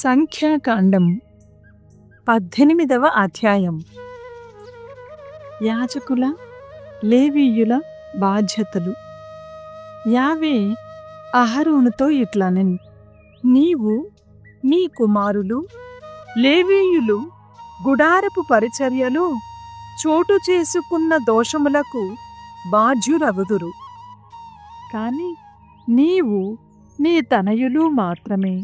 సంఖ్యాకాండం 18వ అధ్యాయం. యాజకుల లేవీయుల బాధ్యతలు. యావే అహరోనుతో ఇట్లనెను, నీవు నీ కుమారులు లేవీయులు గుడారపు పరిచర్యలో చోటు చేసుకున్న దోషములకు బాధ్యురగుదురు. కాని నీవు నీ తనయులు మాత్రమే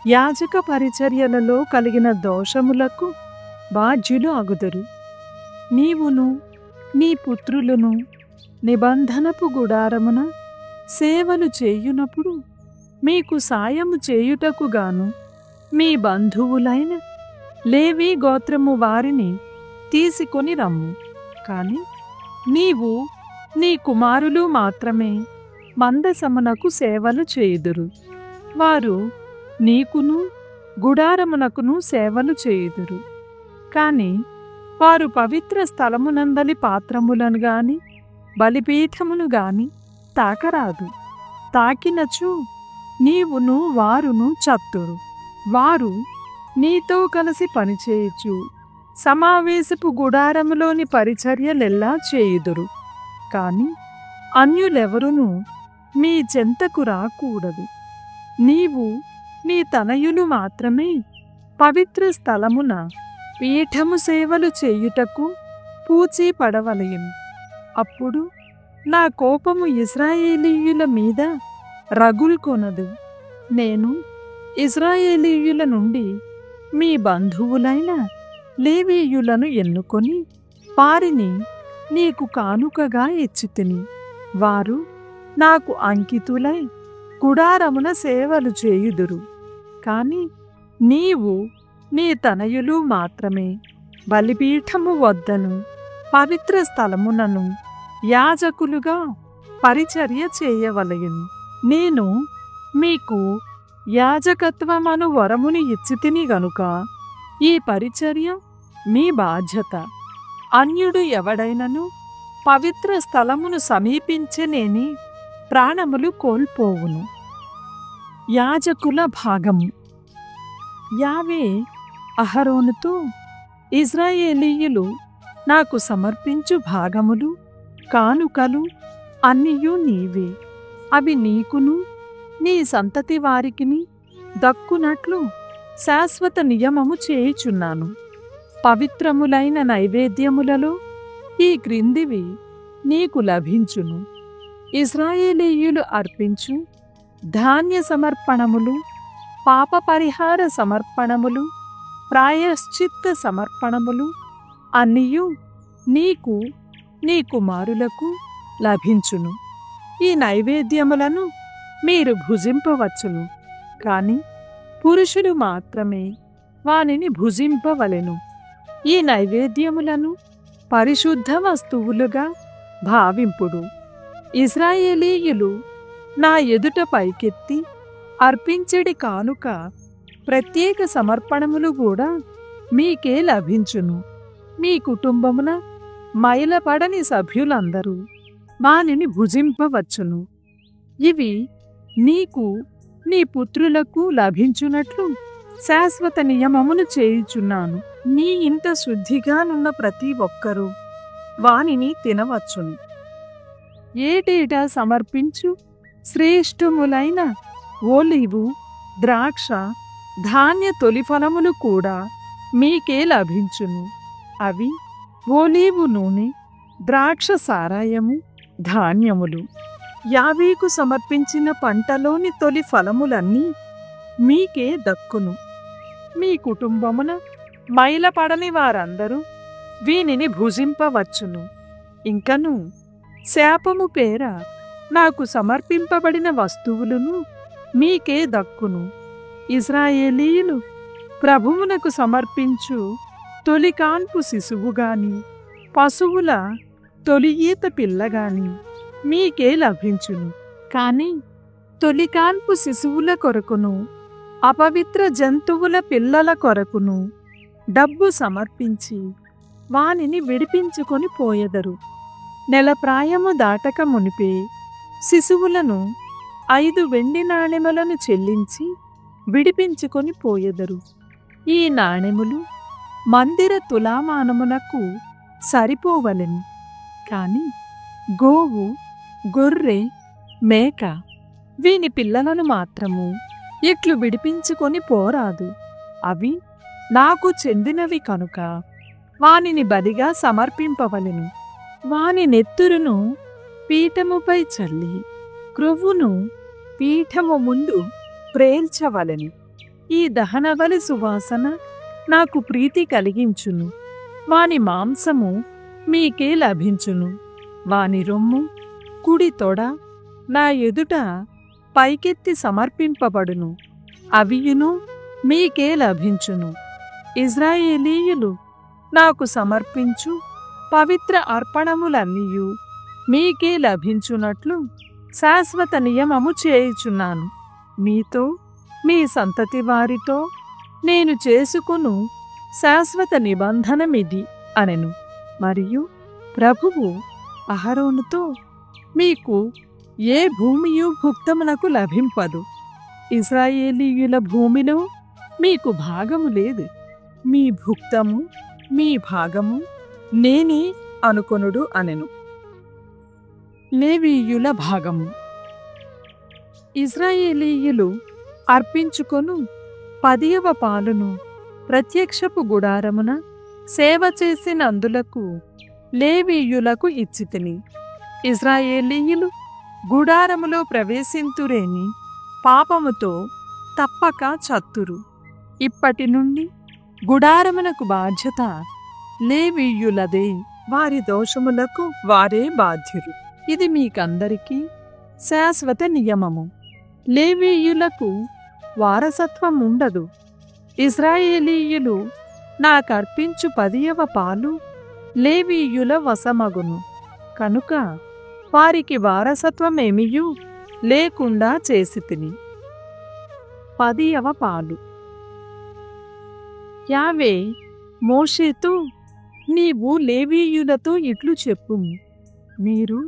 యాజక పరిచర్యలలో కలిగిన దోషములకు బాధ్యులు అగుదురు. నీవును నీ పుత్రులను నిబంధనపు గుడారమున సేవలు చేయునప్పుడు మీకు సాయము చేయుటకుగాను మీ బంధువులైన లేవీ గోత్రము వారిని తీసుకొని రమ్ము. కాని నీవు నీ కుమారులు మాత్రమే మందసమునకు సేవలు చేయుదురు. వారు నీకును గుడారమునకును సేవలు చేయుదురు. కాని వారు పవిత్ర స్థలమునందలి పాత్రములను గాని బలిపీఠమును గాని తాకరాదు. తాకినచు నీవును వారును చత్తురు. వారు నీతో కలిసి పనిచేయచ్చు సమావేశపు గుడారములోని పరిచర్యలెల్లా చేయుదురు. కాని అన్యులెవరును మీ చెంతకు రాకూడదు. నీవు నీ తనయులు మాత్రమే పవిత్ర స్థలమున పీఠము సేవలు చేయుటకు పూచీ పడవలయును. అప్పుడు నా కోపము ఇశ్రాయేలీయుల మీద రగుల్కొనదు. నేను ఇశ్రాయేలీయుల నుండి మీ బంధువులైన లేవీయులను ఎన్నుకొని వారిని నీకు కానుకగా ఇచ్చితిని. వారు నాకు అంకితులై గుడారమున సేవలు చేయుదురు. కాని నీవు నీ తనయులు మాత్రమే బలిపీఠము వద్దను పవిత్ర స్థలమునను యాజకులుగా పరిచర్య చేయవలయును. నేను మీకు యాజకత్వమను వరముని ఇచ్చితిని గనుక ఈ పరిచర్య మీ బాధ్యత. అన్యుడు ఎవడైనను పవిత్ర స్థలమును సమీపించనేని ప్రాణములు కోల్పోవును. యాజకుల భాగము. యావే అహరోనుతో, ఇశ్రాయేలీయులు నాకు సమర్పించు భాగములు కానుకలు అన్నియు నీవే. అవి నీకును నీ సంతతి వారికిని దక్కునట్లు శాశ్వత నియమము చేయుచున్నాను. పవిత్రములైన నైవేద్యములలో ఈ క్రిందివి నీకు లభించును. ఇశ్రాయేలీయులు అర్పించు ధాన్య సమర్పణములు, పాప పరిహార సమర్పణములు, ప్రాయశ్చిత్త సమర్పణములు అన్నియు నీకు నీ కుమారులకు లభించును. ఈ నైవేద్యములను మీరు భుజింపవచ్చును. కాని పురుషులు మాత్రమే వానిని భుజింపవలెను. ఈ నైవేద్యములను పరిశుద్ధ వస్తువులుగా భావింపుడు. ఇశ్రాయేలీయులు నా ఎదుట పైకెత్తి అర్పించెడి కానుక ప్రత్యేక సమర్పణములు కూడా మీకే లభించును. మీ కుటుంబమున మైలపడని సభ్యులందరూ వానిని భుజింపవచ్చును. ఇవి నీకు నీ పుత్రులకు లభించునట్లు శాశ్వత నియమమును చేయుచున్నాను. నీ ఇంట శుద్ధిగానున్న ప్రతి ఒక్కరూ వానిని తినవచ్చును. ఏటేటా సమర్పించు శ్రేష్ఠములైన ఓలివు, ద్రాక్ష, ధాన్య తొలిఫలములు కూడా మీకే లభించును. అవి ఓలీవు నూనె, ద్రాక్ష సారాయము, ధాన్యములు. యావేకు సమర్పించిన పంటలోని తొలి ఫలములన్నీ మీకే దక్కును. మీ కుటుంబమున మైలపడని వారందరూ వీనిని భుజింపవచ్చును. ఇంకను శాపము పేర నాకు సమర్పింపబడిన వస్తువులను మీకే దక్కును. ఇశ్రాయేలీయులు ప్రభువునకు సమర్పించు తొలికాన్పు శిశువుగాని పశువుల తొలి ఈత పిల్లగాని మీకే లభించును. కాని తొలికాన్పు శిశువుల కొరకును అపవిత్ర జంతువుల పిల్లల కొరకును డబ్బు సమర్పించి వానిని విడిపించుకొని పోయెదరు. నెల ప్రాయము దాటక మునిపే శిశువులను 5 వెండి నాణెములను చెల్లించి విడిపించుకొని పోయెదరు. ఈ నాణెములు మందిర తులామానమునకు సరిపోవలెను. కాని గోవు, గొర్రె, మేక వీని పిల్లలను మాత్రము ఇట్లు విడిపించుకొని పోరాదు. అవి నాకు చెందినవి కనుక వానిని బలిగా సమర్పింపవలెను. వాని నెత్తురును పీఠముపై చల్లి క్రొవ్వును పీఠము ముందు ప్రేల్చవలెను. ఈ దహనబలి సువాసన నాకు ప్రీతి కలిగించును. వాని మాంసము మీకే లభించును. వాని రొమ్ము, కుడి తొడ నా ఎదుట పైకెత్తి సమర్పింపబడును. అవియును మీకే లభించును. ఇజ్రాయేలీయులు నాకు సమర్పించు పవిత్ర అర్పణములన్నీయు మీకే లభించునట్లు శాశ్వత నియమము చేయుచున్నాను. మీతో మీ సంతతి వారితో నేను చేసుకును శాశ్వత నిబంధనమిది అనెను. మరియు ప్రభువు అహరోనుతో, మీకు ఏ భూమియు భుక్తమునకు లభింపదు. ఇశ్రాయేలీయుల భూమిలో మీకు భాగము లేదు. మీ భుక్తము, మీ భాగము నేనే అనుకొనుడు అనెను. లేవీయుల భాగము. ఇశ్రాయేలీయులు అర్పించుకొను 10వ పాలును ప్రత్యక్షపు గుడారమున సేవ చేసినందులకు లేవీయులకు ఇచ్చితిని. ఇశ్రాయేలీయులు గుడారములో ప్రవేశింతురేని పాపముతో తప్పక చత్తురు. ఇప్పటి నుండి గుడారమునకు బాధ్యత లేవీయులదే. వారి దోషములకు వారే బాధ్యులు. ఇది మీకందరికీ శాశ్వత నియమము. లేవీయులకు వారసత్వం ఉండదు. ఇశ్రాయేలీయులు నాకర్పించు 10వ పాలు లేవీయుల వశమగును. కనుక వారికి వారసత్వమేమియూ లేకుండా చేసితిని. 10వ పాలు. యావే మోషేతో, నీవు లేవీయులతో ఇట్లు చెప్పుము. మీరు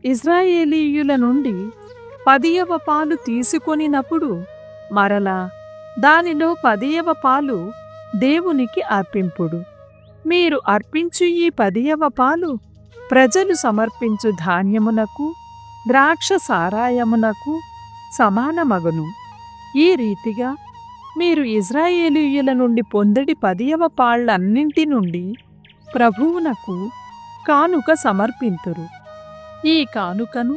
ఇశ్రాయేలీయుల నుండి 10వ పాలు తీసుకొనినప్పుడు మరలా దానిలో 10వ పాలు దేవునికి అర్పింపుడు. మీరు అర్పించు ఈ 10వ పాలు ప్రజలు సమర్పించు ధాన్యమునకు, ద్రాక్ష సారాయమునకు సమానమగును. ఈ రీతిగా మీరు ఇశ్రాయేలీయుల నుండి పొందడి 10వ పాళ్లన్నింటి నుండి ప్రభువునకు కానుక సమర్పింతురు. ఈ కానుకను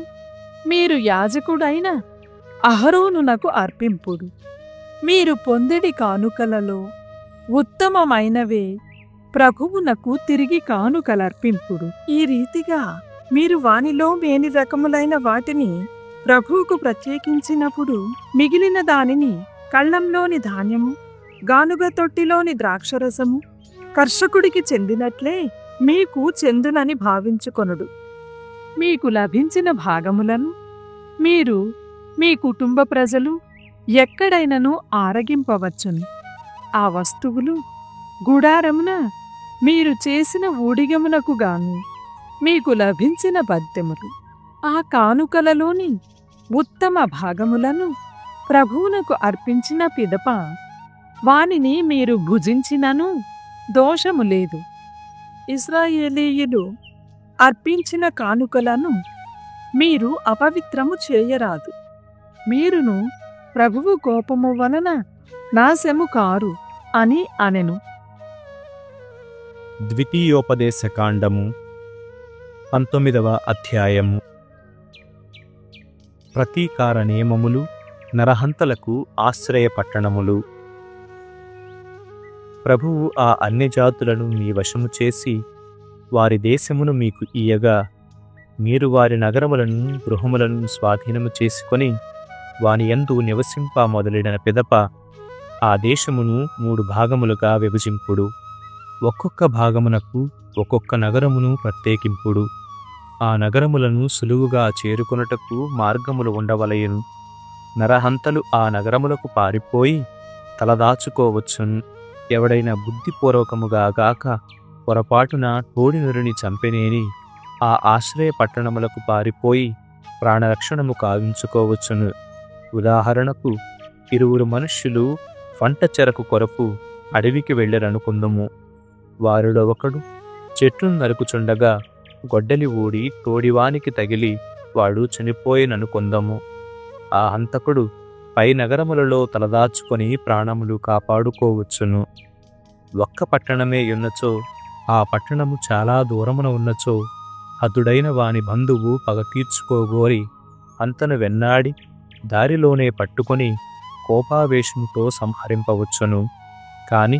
మీరు యాజకుడైన అహరోనునకు అర్పింపుడు. మీరు పొందడి కానుకలలో ఉత్తమమైనవే ప్రభువునకు తిరిగి కానుకలర్పింపుడు. ఈ రీతిగా మీరు వానిలో మేని రకములైన వాటిని ప్రభువుకు ప్రత్యేకించినప్పుడు మిగిలిన దానిని కళ్ళంలోని ధాన్యము, గానుగ తొట్టిలోని ద్రాక్షరసము కర్షకుడికి చెందినట్లే మీకు చెందునని భావించుకొనుడు. మీకు లభించిన భాగములను మీరు మీ కుటుంబ ప్రజలు ఎక్కడైనను ఆరగింపవచ్చును. ఆ వస్తువులు గుడారమున మీరు చేసిన ఊడిగమునకు గాను మీకు లభించిన బద్దెములు. ఆ కానుకలలోని ఉత్తమ భాగములను ప్రభువునకు అర్పించిన పిదప వానిని మీరు భుజించినను దోషము లేదు. ఇశ్రాయేలీయులు అర్పించిన కానుకలను మీరు అపవిత్రము చేయరాదు. మీరును ప్రభువు కోపము వలన నాశము కారు అని అనెను. ద్వితీయోపదేశకాండము 19వ అధ్యాయము. ప్రతీకార నియమములు, నరహంతలకు ఆశ్రయ పట్టణములు. ప్రభువు ఆ అన్యజాతులను మీ వశము చేసి వారి దేశమును మీకు ఇయ్యగా మీరు వారి నగరములను, గృహములను స్వాధీనము చేసుకొని వాని యందు నివసింప మొదలైన పిదప ఆ దేశమును 3 భాగములుగా విభజింపుడు. ఒక్కొక్క భాగమునకు ఒక్కొక్క నగరమును ప్రత్యేకింపుడు. ఆ నగరములను సులువుగా చేరుకొనుటకు మార్గములు ఉండవలయును. నరహంతలు ఆ నగరములకు పారిపోయి తలదాచుకోవచ్చును. ఎవడైనా బుద్ధిపూర్వకముగా గాక పొరపాటున తోడి నరుని చంపెనేని ఆ ఆశ్రయ పట్టణములకు పారిపోయి ప్రాణరక్షణము కావించుకోవచ్చును. ఉదాహరణకు, ఇరువురు మనుష్యులు పంట చెరకు కొరకు అడవికి వెళ్ళరనుకుందుము. వారిలో ఒకడు చెట్టును నరుకుచుండగా గొడ్డలి ఊడి తోడివానికి తగిలి వాడు చనిపోయిననుకుందాము. ఆ హంతకుడు పై నగరములలో తలదాచుకొని ప్రాణములు కాపాడుకోవచ్చును. ఒక్క పట్టణమే ఉన్నచో, ఆ పట్టణము చాలా దూరమున ఉన్నచో, హతుడైన వాని బంధువు పగ తీర్చుకోగోరి అంతను వెన్నాడి దారిలోనే పట్టుకొని కోపావేశముతో సంహరింపవచ్చును. కాని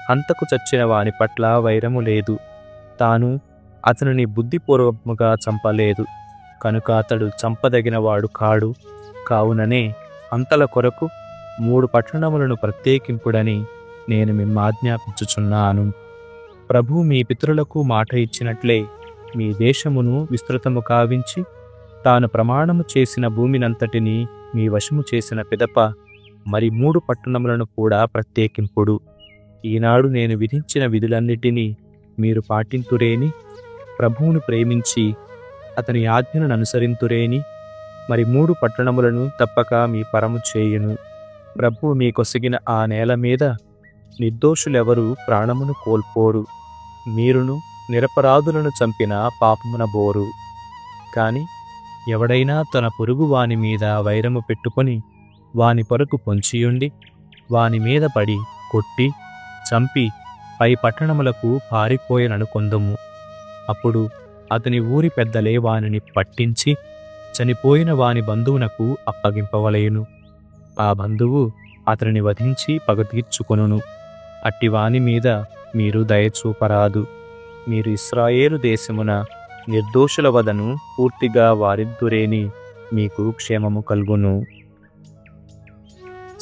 హంతకు చచ్చిన వాని పట్ల వైరము లేదు. తాను అతనిని బుద్ధిపూర్వకముగా చంపలేదు కనుక అతడు చంపదగినవాడు కాడు. కావుననే అంతల కొరకు 3 పట్టణములను ప్రత్యేకింపుడని నేను మిమ్మాజ్ఞాపించుచున్నాను. ప్రభు మీ పితరులకు మాట ఇచ్చినట్లే మీ దేశమును విస్తృతము కావించి తాను ప్రమాణము చేసిన భూమినంతటిని మీ వశము చేసిన పిదప మరి 3 పట్టణములను కూడా ప్రత్యేకింపుడు. ఈనాడు నేను విధించిన విధులన్నిటినీ మీరు పాటింతురేని, ప్రభువును ప్రేమించి అతని ఆజ్ఞను అనుసరింతురేని మరి 3 పట్టణములను తప్పక మీ పరము చేయును. ప్రభువు మీకొసగిన ఆ నేల మీద నిర్దోషులెవరూ ప్రాణమును కోల్పోరు. మీరును నిరపరాధులను చంపిన పాపమున బోరు. కాని ఎవడైనా తన పొరుగు వాని మీద వైరము పెట్టుకొని వాని కొరకు పొంచియుండి వాని మీద పడి కొట్టి చంపి పై పట్టణములకు పారిపోయననుకొందుము. అప్పుడు అతని ఊరి పెద్దలే వానిని పట్టించి చనిపోయిన వాని బంధువునకు అప్పగింపవలయును. ఆ బంధువు అతనిని వధించి పగ తీర్చుకొనును. అట్టి వాని మీద మీరు దయచూపరాదు. మీరు ఇశ్రాయేలు దేశమున నిర్దోషుల వదను పూర్తిగా వారిద్దురేని మీకు క్షేమము కలుగును.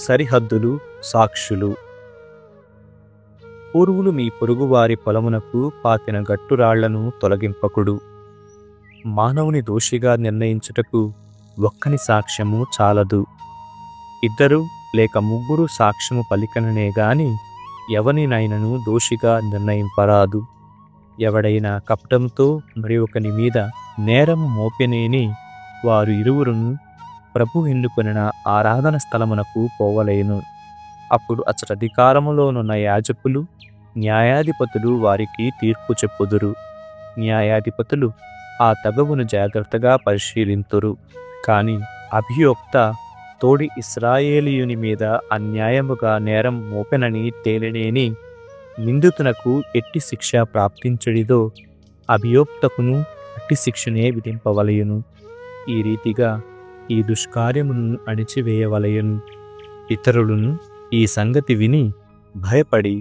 సరిహద్దులు, సాక్షులు. పూర్వులు మీ పొరుగువారి పొలమునకు పాతిన గట్టురాళ్లను తొలగింపకుడు. మానవుని దోషిగా నిర్ణయించుటకు ఒక్కని సాక్ష్యము చాలదు. 2 లేక 3 సాక్ష్యము పలికననే గాని ఎవనినైనను దోషిగా నిర్ణయింపరాదు. ఎవడైనా కపటంతో మరి ఒకని మీద నేరము మోపెనేని వారు ఇరువురును ప్రభు ఎన్నుకొనిన ఆరాధన స్థలమునకు పోవలేను. అప్పుడు అచ్చట అధికారములోనున్న యాజకులు, న్యాయాధిపతులు వారికి తీర్పు చెప్పుదురు. న్యాయాధిపతులు ఆ తగవును జాగ్రత్తగా పరిశీలింతురు. కాని అభియోక్త తోడి ఇశ్రాయేలీయుని మీద అన్యాయముగా నేరం మోపెనని తేలినేని నిందితునకు ఎట్టి శిక్ష ప్రాప్తించడిదో అభియోక్తకును అట్టి శిక్షనే విధింపవలయును. ఈ రీతిగా ఈ దుష్కార్యమును అణిచివేయవలయును. ఇతరులను ఈ సంగతి విని భయపడి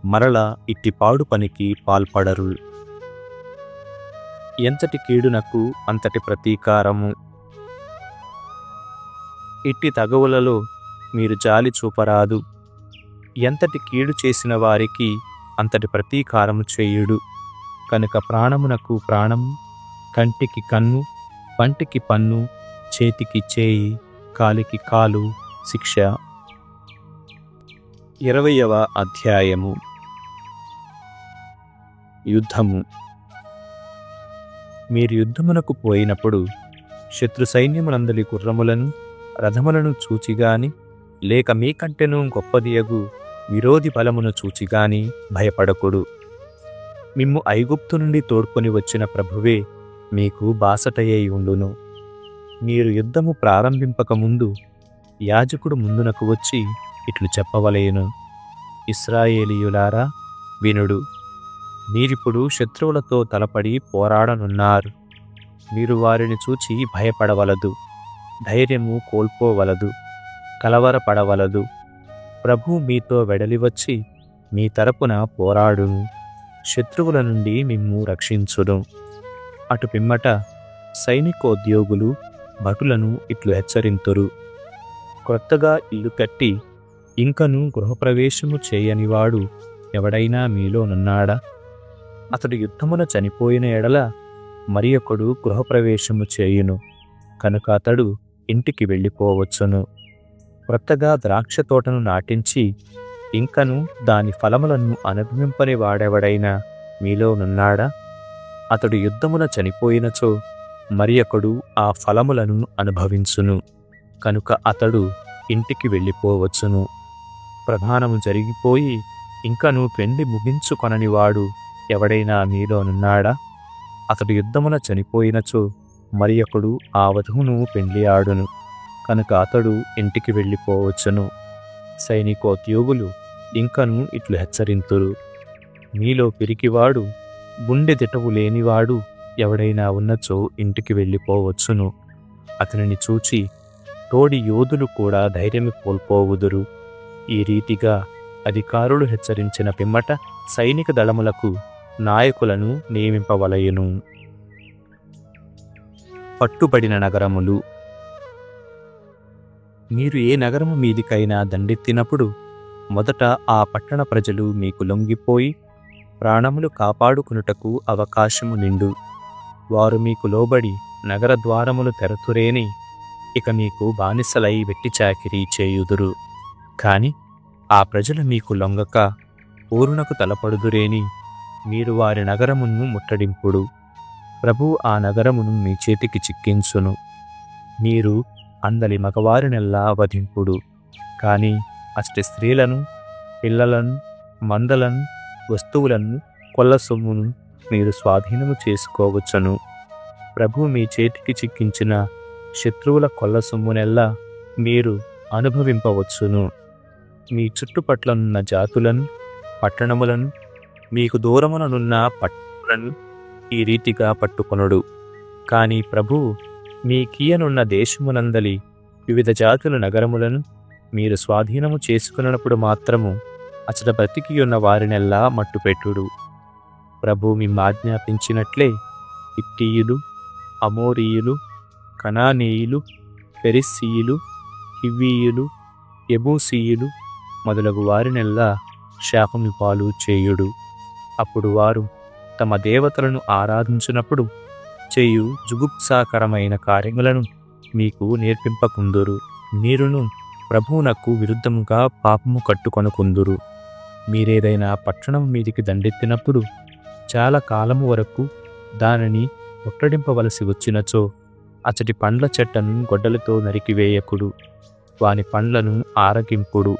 మరల ఇట్టి పాడు పనికి పాల్పడరు. ఎంతటి కీడునకు అంతటి ప్రతీకారము. ఇట్టి తగవులలో మీరు జాలి చూపరాదు. ఎంతటి కీడు చేసిన వారికి అంతటి ప్రతీకారము చేయుడు. కనుక ప్రాణమునకు ప్రాణము, కంటికి కన్ను, పంటికి పన్ను, చేతికి చేయి, కాలికి కాలు శిక్ష. 20వ అధ్యాయము. యుద్ధము. మీరు యుద్ధమునకు పోయినప్పుడు శత్రు సైన్యమునందలి గుర్రములను రథములను చూచిగాని లేక మీకంటెను గొప్పదియగు విరోధి బలమును చూచిగాని భయపడకుడు. మిమ్ము ఐగుప్తు నుండి తోడ్కొని వచ్చిన ప్రభువే మీకు బాసటయ్యై ఉండును. మీరు యుద్ధము ప్రారంభింపకముందు యాజకుడు ముందునకు వచ్చి ఇట్లు చెప్పవలేను. ఇశ్రాయేలీయులారా వినుడు. మీరిప్పుడు శత్రువులతో తలపడి పోరాడనున్నారు. మీరు వారిని చూచి భయపడవలదు, ధైర్యము కోల్పోవలదు, కలవరపడవలదు. ప్రభు మీతో వెడలివచ్చి మీ తరపున పోరాడును, శత్రువుల నుండి మిమ్ము రక్షించును. అటు పిమ్మట సైనికోద్యోగులు భటులను ఇట్లు హెచ్చరింతురు. క్రొత్తగా ఇల్లు కట్టి ఇంకను గృహప్రవేశము చేయనివాడు ఎవడైనా మీలోనున్నాడా? అతడు యుద్ధమున చనిపోయిన ఎడల మరి ఒకడు గృహప్రవేశము చేయును. కనుక అతడు ఇంటికి వెళ్ళిపోవచ్చును. క్రొత్తగా ద్రాక్ష తోటను నాటించి ఇంకను దాని ఫలములను అనుభవింపని వాడెవడైనా మీలోనున్నాడా? అతడు యుద్ధమున చనిపోయినచో మరి ఒకడు ఆ ఫలములను అనుభవించును. కనుక అతడు ఇంటికి వెళ్ళిపోవచ్చును. ప్రధానము జరిగిపోయి ఇంకను పెండ్లి ముగించుకొననివాడు ఎవడైనా మీలోనున్నాడా? అతడు యుద్ధమున చనిపోయినచో మరి ఒకడు ఆ వధువును పెండ్లి ఆడును, కనుక అతడు ఇంటికి వెళ్ళిపోవచ్చును. సైనికోద్యోగులు ఇంకను ఇట్లు హెచ్చరింతురు, మీలో పిరికివాడు గుండె దిటవు లేనివాడు ఎవడైనా ఉన్నచో ఇంటికి వెళ్ళిపోవచ్చును. అతనిని చూచి తోడి యోధులు కూడా ధైర్యము కోల్పోవుదురు. ఈ రీతిగా అధికారులు హెచ్చరించిన పిమ్మట సైనిక దళములకు నాయకులను నియమింపవలయును. పట్టుబడిన నగరములు. మీరు ఏ నగరము మీదికైనా దండెత్తినప్పుడు మొదట ఆ పట్టణ ప్రజలు మీకు లొంగిపోయి ప్రాణములు కాపాడుకునుటకు అవకాశము నిండు. వారు మీకు లోబడి నగర ద్వారములు తెరతురేని ఇక మీకు బానిసలై వెట్టి చాకిరీ చేయుదురు. కాని ఆ ప్రజలు మీకు లొంగక పూరునకు తలపడుదురేని మీరు వారి నగరమును ముట్టడింపుడు. ప్రభువు ఆ నగరమును మీ చేతికి చిక్కించును. మీరు అందలి మగవారినెల్లా వధింపుడు. కాని అష్టి స్త్రీలను, పిల్లలను, మందలను, వస్తువులను, కొల్ల సొమ్మును మీరు స్వాధీనము చేసుకోవచ్చును. ప్రభువు మీ చేతికి చిక్కించిన శత్రువుల కొల్ల సొమ్మునెల్లా మీరు అనుభవింపవచ్చును. మీ చుట్టుపట్లనున్న జాతులను, పట్టణములను, మీకు దూరముననున్న పట్టణములను ఈ రీతిగా పట్టుకొనుడు. కాని ప్రభువు మీ కీయనున్న దేశమునందలి వివిధ జాతుల నగరములను మీరు స్వాధీనము చేసుకున్నప్పుడు మాత్రము అచట బ్రతికియున్న వారినెల్లా మట్టుపెట్టుడు. ప్రభు మిమ్మాజ్ఞాపించినట్లే హిత్తీయులు, అమోరీయులు, కనానీయులు, పెరిస్సీయులు, హివ్వీయులు, యెబూసీయులు మొదలగు వారినెల్లా శాపము పాలు చేయుడు. అప్పుడు వారు తమ దేవతలను ఆరాధించినప్పుడు చేయు జుగుప్సాకరమైన కార్యములను మీకు నేర్పింపకుందురు. మీరును ప్రభువునకు విరుద్ధముగా పాపము కట్టుకొనుకుందురు. మీరేదైనా పట్టణం మీదికి దండెత్తినప్పుడు చాలా కాలము వరకు దానిని ముట్టడింపవలసి వచ్చినచో అచటి పండ్ల చెట్టను గొడ్డలతో నరికివేయకుడు. వాని పండ్లను ఆరగింపుడు.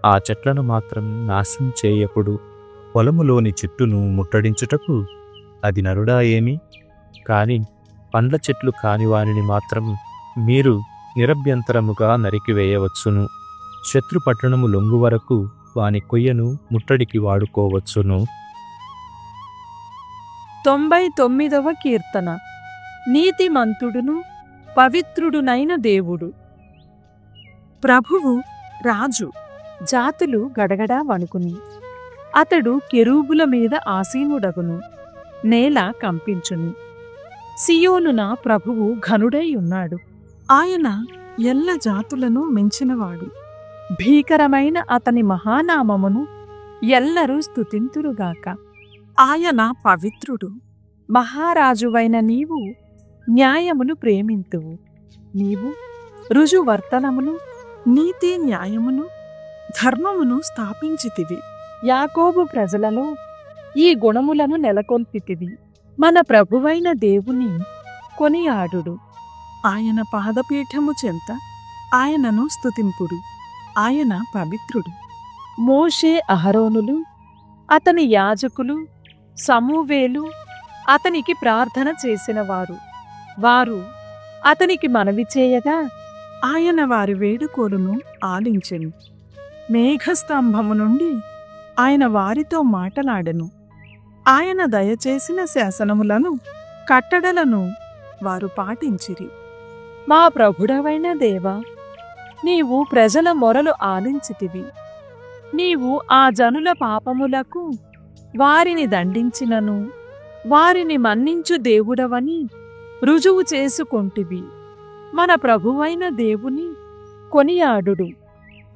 ఆ చెట్లను మాత్రం నాశనం చేయకుడు. పొలములోని చెట్టును ముట్టడించుటకు అది నరుడా ఏమి? కాని పండ్ల చెట్లు కాని వానిని మాత్రం మీరు నిరభ్యంతరముగా నరికివేయవచ్చును. శత్రు పట్టణము లొంగు వరకు వాని కొయ్యను ముట్టడికి వాడుకోవచ్చును. 99వ కీర్తన. నీతిమంతుడును పవిత్రుడునైన దేవుడు. ప్రభువు రాజు, జాతులు గడగడా వణుకుని. అతడు కెరూబుల మీద ఆసీనుడగును, నేల కంపించును. సియోనున ప్రభువు ఘనుడై ఉన్నాడు. ఆయన ఎల్ల జాతులను మించినవాడు. భీకరమైన అతని మహానామమును ఎల్లరూ స్తుతింతురుగాక. ఆయన పవిత్రుడు. మహారాజువైన నీవు న్యాయమును ప్రేమింతువు. నీవు రుజువర్తనమును, నీతి న్యాయమును, ధర్మమును స్థాపించితివి. యాకోబు ప్రజలలో ఈ గుణములను నెలకొల్పితివి. మన ప్రభువైన దేవుని కొనియాడుడు. ఆయన పాదపీఠము చెంత ఆయనను స్తుతింపుడు. ఆయన పవిత్రుడు. మోషే అహరోనులు, అతని యాజకులు, సమూవేలు అతనికి ప్రార్థన చేసినవారు. వారు అతనికి మనవి చేయగా ఆయన వారి వేడుకోలును ఆలించెను. మేఘస్తంభము నుండి ఆయన వారితో మాటలాడెను. ఆయన దయచేసిన శాసనములను, కట్టడలను వారు పాటించిరి. మా ప్రభుడవైన దేవా, నీవు ప్రజల మొరలు ఆలించితివి. నీవు ఆ జనుల పాపములకు వారిని దండించినను వారిని మన్నించు దేవుడవని రుజువు చేసుకొంటివి. మన ప్రభువైన దేవుని కొనియాడుడు.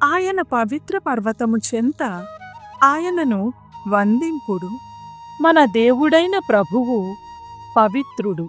ఆయన పవిత్ర పర్వతము చెంత ఆయనను వందింపుడు. మన దేవుడైన ప్రభువు పవిత్రుడు.